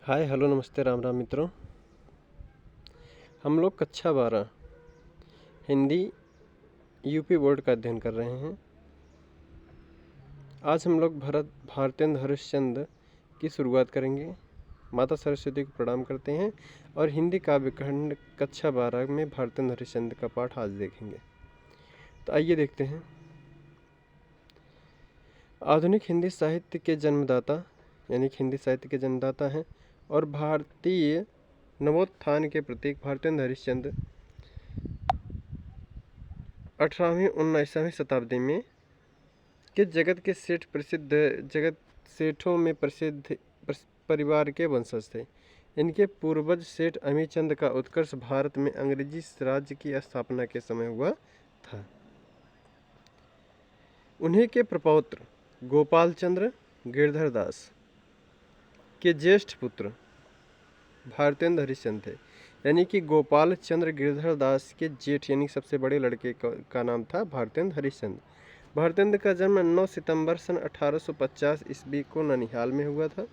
Hi hello नमस्ते राम राम मित्रों। हम लोग कक्षा 12 हिंदी यूपी बोर्ड का अध्ययन कर रहे हैं। आज हम लोग भारतेंद्र हरिश्चंद्र की शुरुआत करेंगे। माता सरस्वती को प्रणाम करते हैं और हिंदी काव्य खंड कक्षा 12 में भारतेंद्र हरिश्चंद्र का पाठ आज देखेंगे। तो आइए देखते हैं। आधुनिक हिंदी साहित्य के जन्मदाता यानी कि हिंदी साहित्य के जन्मदाता हैं और भारतीय नवोत्थान के प्रतीक भारतेंद्र हरिश्चंद्र 18वीं-19वीं शताब्दी में के जगत सेठों में प्रसिद्ध परिवार के वंशज थे। इनके पूर्वज सेठ अमीचंद का उत्कर्ष भारत में अंग्रेजी राज्य की स्थापना के समय हुआ था। उन्हीं के प्रपौत्र गोपाल चंद्र गिरधर दास के ज्येष्ठ पुत्र भारतेंद्र हरिश्चंद्र थे। यानी कि गोपाल चंद्र गिरधर दास के जेठ यानी सबसे बड़े लड़के का नाम था भारतेंद्र हरिश्चंद्र। भारतेंद्र का जन्म 9 सितंबर सन 1850 ईस्वी को ननिहाल में हुआ था।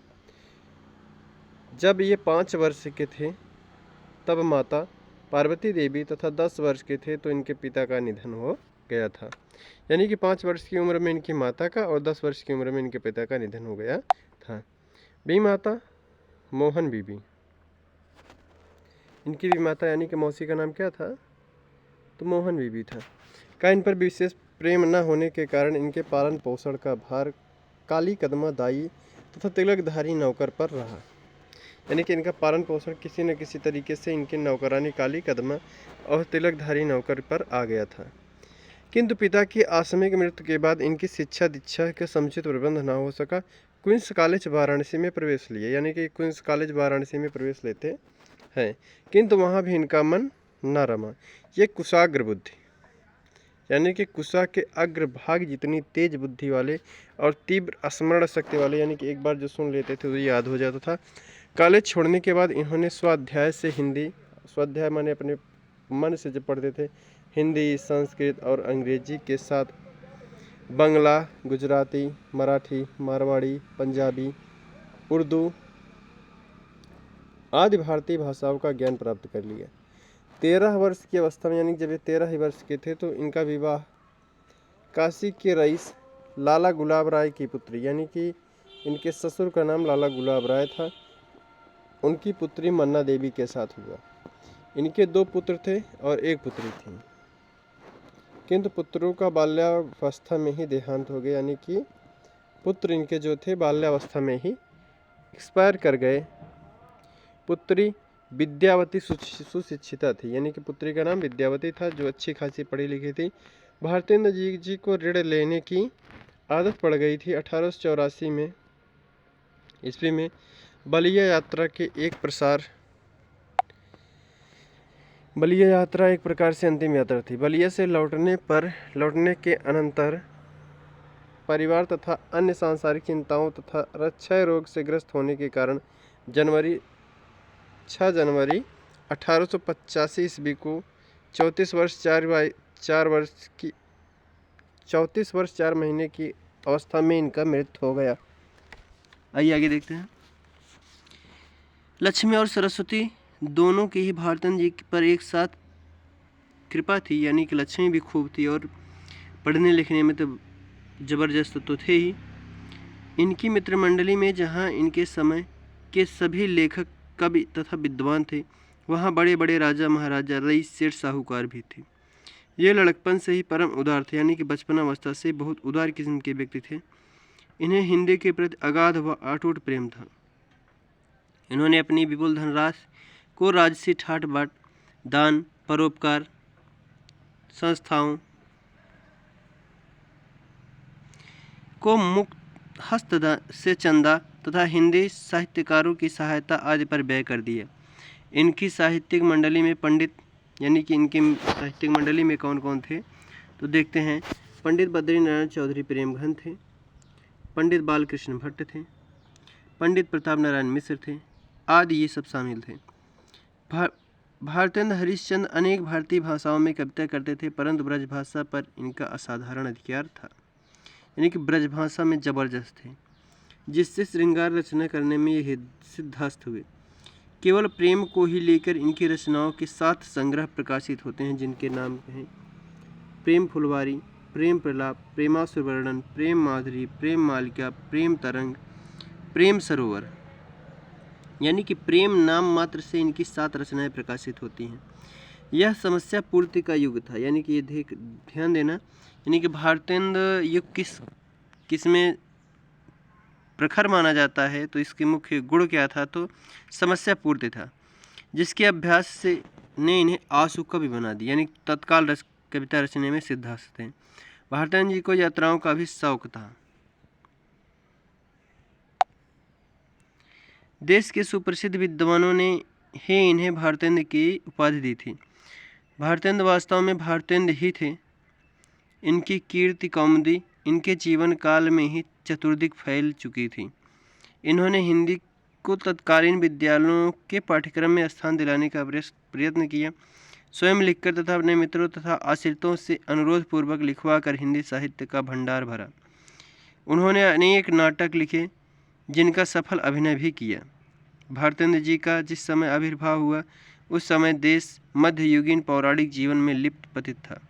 जब ये 5 वर्ष के थे तब माता पार्वती देवी तथा 10 वर्ष के थे तो इनके पिता का निधन हो गया था। यानी कि 5 वर्ष की उम्र में इनकी माता का और 10 वर्ष की उम्र में इनके पिता का निधन हो गया था। बी माता मोहन बीबी, इनकी भी माता यानी कि मौसी का नाम क्या था, तो मोहन बीबी था। का इन पर विशेष प्रेम न होने के कारण इनके पालन पोषण का भार काली कदमा दाई तथा तिलकधारी नौकर पर रहा। यानी कि इनका पालन पोषण किसी न किसी तरीके से इनके नौकरानी काली कदमा और तिलकधारी नौकर पर आ गया था। किंतु पिता की आकस्मिक मृत्यु के बाद इनकी शिक्षा दीक्षा का समुचित प्रबंध न हो सका। क्वींस कॉलेज वाराणसी में प्रवेश लिए, यानी कि क्वींस कॉलेज वाराणसी में प्रवेश लेते हैं, किंतु वहाँ भी इनका मन न रमा। ये कुशाग्र बुद्धि यानी कि कुशा के अग्रभाग जितनी तेज बुद्धि वाले और तीव्र स्मरण शक्ति वाले, यानी कि एक बार जो सुन लेते थे तो याद हो जाता था। कॉलेज छोड़ने के बाद इन्होंने स्वाध्याय से हिंदी, स्वाध्याय माने अपने मन से जब पढ़ते थे, हिंदी, संस्कृत और अंग्रेजी के साथ बंगला, गुजराती, मराठी, मारवाड़ी, पंजाबी, उर्दू आदि भारतीय भाषाओं का ज्ञान प्राप्त कर लिया। 13 वर्ष की अवस्था में, यानी जब ये 13 ही वर्ष के थे तो इनका विवाह काशी के रईस लाला गुलाब राय की पुत्री, यानी कि इनके ससुर का नाम लाला गुलाब राय था, उनकी पुत्री मन्ना देवी के साथ हुआ। इनके 2 पुत्र थे और 1 पुत्री थी, किंतु पुत्रों का बाल्यावस्था में ही देहांत हो गया। यानी कि पुत्र इनके जो थे बाल्यावस्था में ही एक्सपायर कर गए। पुत्री विद्यावती सुशिक्षिता थी, यानी कि पुत्री का नाम विद्यावती था जो अच्छी खासी पढ़ी लिखी थी। भारतेंद्र जी को ऋण लेने की आदत पड़ गई थी। 1884 में ईस्वी में बलिया यात्रा एक प्रकार से अंतिम यात्रा थी। बलिया से लौटने के अनंतर परिवार तथा अन्य सांसारिक चिंताओं तथा क्षय रोग से ग्रस्त होने के कारण 6 जनवरी 1885 ईस्वी को 34 वर्ष 4 महीने की अवस्था में इनका मृत्यु हो गया। आइए आगे देखते हैं। लक्ष्मी और सरस्वती दोनों की ही भारतेंद्र जी पर एक साथ कृपा थी। यानी कि लक्ष्मी भी खूब थी और पढ़ने लिखने में तो जबरदस्त तो थे ही। इनकी मित्र मंडली में जहाँ इनके समय के सभी लेखक, कवि तथा विद्वान थे, वहाँ बड़े बड़े राजा महाराजा, रईस, सेठ, साहूकार भी थे। ये लड़कपन से ही परम उदार थे, यानी कि बचपनावस्था से बहुत उदार किस्म के व्यक्ति थे। इन्हें हिंदी के प्रति अगाध व अटूट प्रेम था। इन्होंने अपनी विपुल धनराशि को राजसी ठाट बाट, दान, परोपकार, संस्थाओं को मुक्त हस्त से चंदा तथा हिंदी साहित्यकारों की सहायता आदि पर व्यय कर दिया। इनकी साहित्यिक मंडली में पंडित, यानी कि इनकी साहित्यिक मंडली में कौन कौन थे तो देखते हैं। पंडित बद्रीनारायण चौधरी प्रेमघन थे, पंडित बालकृष्ण भट्ट थे, पंडित प्रताप नारायण मिश्र थे आदि ये सब शामिल थे। भारतेंद्र हरिश्चंद्र अनेक भारतीय भाषाओं में कविता करते थे, परंतु ब्रज भाषा पर इनका असाधारण अधिकार था, यानी कि ब्रज भाषा में जबरदस्त थे। जिससे श्रृंगार रचना करने में ये सिद्धहस्त हुए। केवल प्रेम को ही लेकर इनकी रचनाओं के 7 संग्रह प्रकाशित होते हैं, जिनके नाम हैं प्रेम फुलवारी, प्रेम प्रलाप, प्रेमासुर वर्णन, प्रेम माधुरी, प्रेम मालिका, प्रेम तरंग, प्रेम सरोवर। यानी कि प्रेम नाम मात्र से इनकी 7 रचनाएं प्रकाशित होती हैं। यह समस्या पूर्ति का युग था। यानी कि ये ध्यान देना, यानी कि भारतेंद्र युग किस में प्रखर माना जाता है, तो इसके मुख्य गुण क्या था, तो समस्या पूर्ति था, जिसके अभ्यास से ने इन्हें आशु कवि बना दिया, यानी तत्काल कविता रचने में सिद्धहस्त थे। भारतेंद्र जी को यात्राओं का भी शौक था। देश के सुप्रसिद्ध विद्वानों ने ही इन्हें भारतेंद्र की उपाधि दी थी। भारतेंद्र वास्तव में भारतेंद्र ही थे। इनकी कीर्ति कौमुदी इनके जीवन काल में ही चतुर्दिक फैल चुकी थी। इन्होंने हिंदी को तत्कालीन विद्यालयों के पाठ्यक्रम में स्थान दिलाने का प्रयत्न किया। स्वयं लिखकर तथा अपने मित्रों तथा आश्रितों से अनुरोध पूर्वक लिखवा कर हिंदी साहित्य का भंडार भरा। उन्होंने अनेक नाटक लिखे, जिनका सफल अभिनय भी किया। भारतेंद्र जी का जिस समय आविर्भाव हुआ, उस समय देश मध्ययुगीन पौराणिक जीवन में लिप्त पतित था।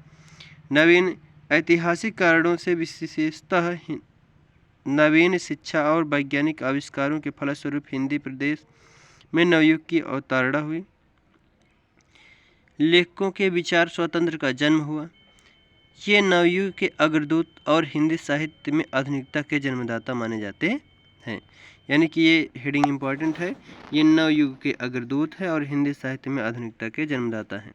नवीन ऐतिहासिक कारणों से, विशेषतः नवीन शिक्षा और वैज्ञानिक आविष्कारों के फलस्वरूप हिंदी प्रदेश में नवयुग की अवतारणा हुई। लेखकों के विचार स्वतंत्र का जन्म हुआ। ये नवयुग के अग्रदूत और हिंदी साहित्य में आधुनिकता के जन्मदाता माने जाते हैं। यानी कि ये हेडिंग इम्पॉर्टेंट है। ये नवयुग के अग्रदूत है और हिंदी साहित्य में आधुनिकता के जन्मदाता हैं।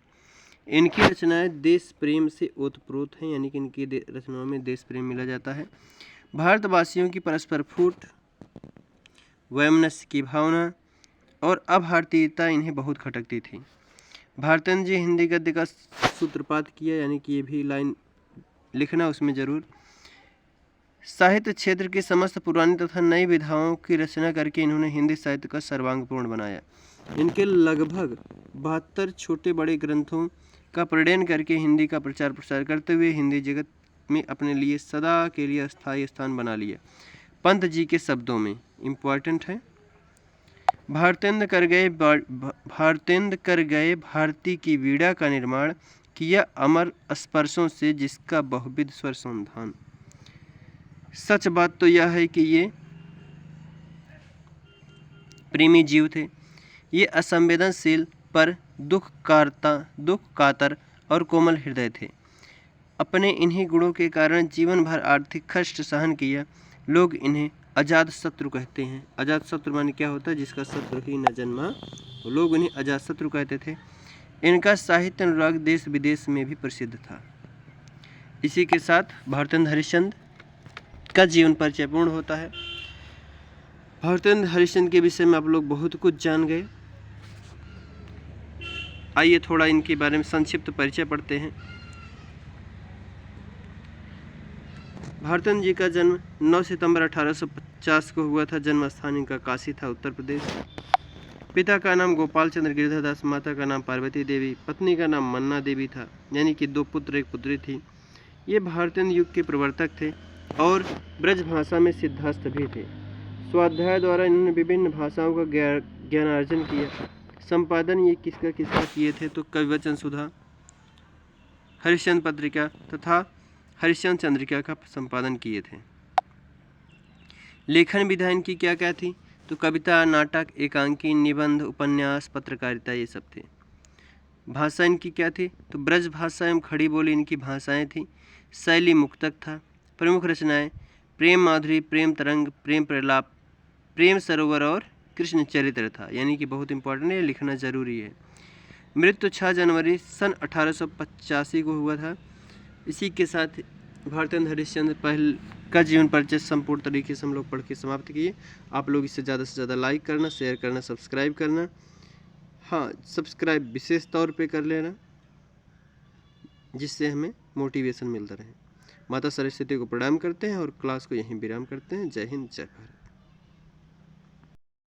इनकी रचनाएं देश प्रेम से ओतप्रोत हैं, यानी कि इनकी रचनाओं में देश प्रेम मिला जाता है। भारतवासियों की परस्पर फूट, वैमनस्य की भावना और अभारतीयता इन्हें बहुत खटकती थी। भारतेंद्र जी हिंदी गद्य का सूत्रपात किया, यानी कि ये भी लाइन लिखना उसमें ज़रूर। साहित्य क्षेत्र की समस्त पुरानी तथा नई विधाओं की रचना करके इन्होंने हिंदी साहित्य का सर्वांगपूर्ण बनाया। इनके लगभग 72 छोटे बड़े ग्रंथों का प्रणयन करके हिंदी का प्रचार प्रसार करते हुए हिंदी जगत में अपने लिए सदा के लिए अस्थायी स्थान बना लिया। पंत जी के शब्दों में इम्पॉर्टेंट है, भारतेंद्र कर गए भारती की वीणा का निर्माण किया अमर स्पर्शों से, जिसका बहुविध स्वर संधान। सच बात तो यह है कि ये प्रेमी जीव थे। ये असंवेदनशील पर दुख कातर और कोमल हृदय थे। अपने इन्हीं गुणों के कारण जीवन भर आर्थिक कष्ट सहन किया। लोग इन्हें अजात शत्रु कहते हैं। अजात शत्रु माने क्या होता है, जिसका शत्रु ही न जन्मा। लोग इन्हें अजात शत्रु कहते थे। इनका साहित्य अनुराग देश विदेश में भी प्रसिद्ध था। इसी के साथ भारतेंद्र हरिश्चंद्र का जीवन परिचय पूर्ण होता है। भारतेंद्र हरिश्चंद्र के विषय में आप लोग बहुत कुछ जान गए। आइए थोड़ा इनके बारे में संक्षिप्त परिचय पढ़ते हैं। भारतेंद्र जी का जन्म 9 सितंबर 1850 को हुआ था। जन्म स्थान इनका काशी था, उत्तर प्रदेश। पिता का नाम गोपाल चंद्र गिरधर दास, माता का नाम पार्वती देवी, पत्नी का नाम मन्ना देवी था। यानी कि 2 पुत्र 1 पुत्री थी। ये भारतेंद्र युग के प्रवर्तक थे और ब्रज भाषा में सिद्धहस्त भी थे। स्वाध्याय द्वारा इन्होंने विभिन्न भाषाओं का ज्ञानार्जन किया। संपादन ये किसका किए थे, तो कविवचन सुधा, हरिश्चंद्र पत्रिका तथा हरिश्चंद्र चंद्रिका का संपादन किए थे। लेखन विधा इनकी क्या क्या थी, तो कविता, नाटक, एकांकी, निबंध, उपन्यास, पत्रकारिता, ये सब थे। भाषा इनकी क्या थी, तो ब्रज भाषा एवं खड़ी बोली इनकी भाषाएं थी। शैली मुक्तक था। प्रमुख रचनाएं प्रेम माधुरी, प्रेम तरंग, प्रेम प्रलाप, प्रेम सरोवर और कृष्ण चरित्र था। यानी कि बहुत इंपॉर्टेंट है, लिखना जरूरी है। मृत्यु 6 जनवरी सन 1885 को हुआ था। इसी के साथ भारतेंद्र हरिश्चंद्र पहल का जीवन परिचय संपूर्ण तरीके से हम लोग पढ़ के समाप्त किए। आप लोग इसे ज़्यादा से ज़्यादा लाइक करना, शेयर करना, सब्सक्राइब करना। हाँ, सब्सक्राइब विशेष तौर पे कर लेना, जिससे हमें मोटिवेशन मिलता रहे। माता सरस्वती को प्रणाम करते हैं और क्लास को यहीं विराम करते हैं। जय हिंद, जय भारत।